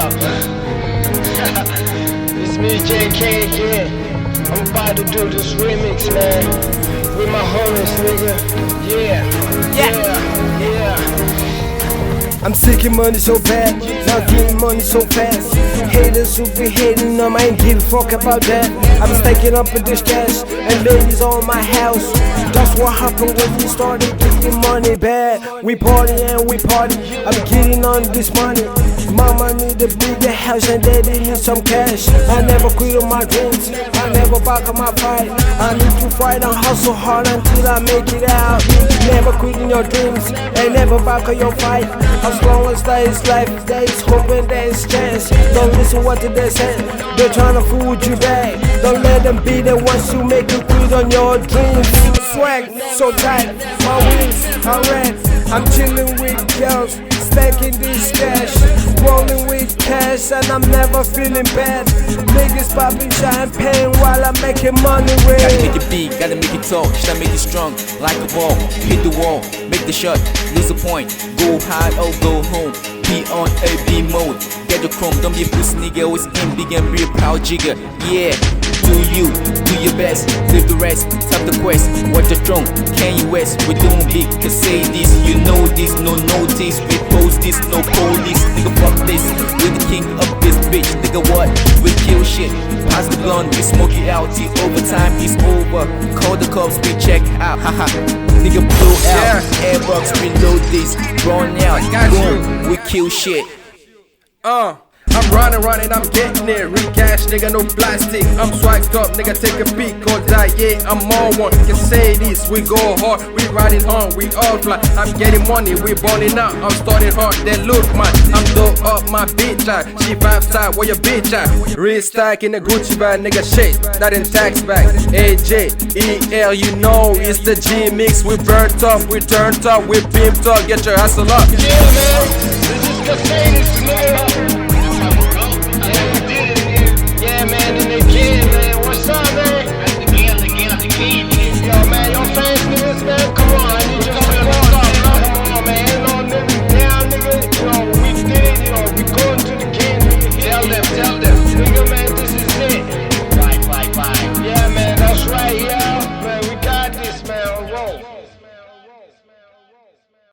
up? It's me, JK again. I'm about to do this remix, man, with my homies, nigga. Yeah. I'm seeking money so bad, not getting money so fast. Haters who be hating on, I ain't give a fuck about that. I'm stacking up in this cash, and ladies on my house. That's what happened when we started getting money bad. We party and we party, I'm getting on this money. Mama need a bigger house and daddy need some cash. I never quit on my dreams, I never back on my fight. I need to fight and hustle hard until I make it out. Never quit in your dreams and never back on your fight. As long as there is life, there is hope and there is chance. Don't listen what they say, they're trying to fool you back. Don't let them be the ones who make you quit on your dreams. Swag so tight, my wings are red. I'm chilling with girls, stacking this cash, rolling with cash, and I'm never feeling bad. Niggas popping champagne while I'm making money with. Gotta make it big, gotta make it tall, should I make it strong? Like a ball, hit the wall, make the shot, lose the point, go hard or go home. Be on AB mode, get the chrome, don't be a pussy nigga, always aim big and be a proud jigger. Yeah, do you, do your best, live the rest, top the quest, watch the throne, Kanye West, we're doing big, can say this, you know this, no notice, we post this, no police, nigga fuck this, we're the king of this bitch, nigga what, we kill shit, pass the blunt, we smoke it out, till overtime is over, call the cops, we check out, haha, nigga blow out, airbox, reload this, run out, boom, we kill shit. I'm running, I'm getting it. Real cash, nigga, no plastic. I'm swagged up, nigga, take a peek. Cause yeah, I'm on one. Can say this, we go hard, we riding on, we all fly. I'm getting money, we balling out. I'm starting hard, then look, man. I'm dope up my bitch out. She 5-star, where your bitch at? Real stack in the Gucci bag, nigga, shit. That in tax bag. AJEL, you know, it's the G mix. We burnt up, we turned up, we pimped up. Get your hustle up. Yeah, man. This is Casanis, nigga.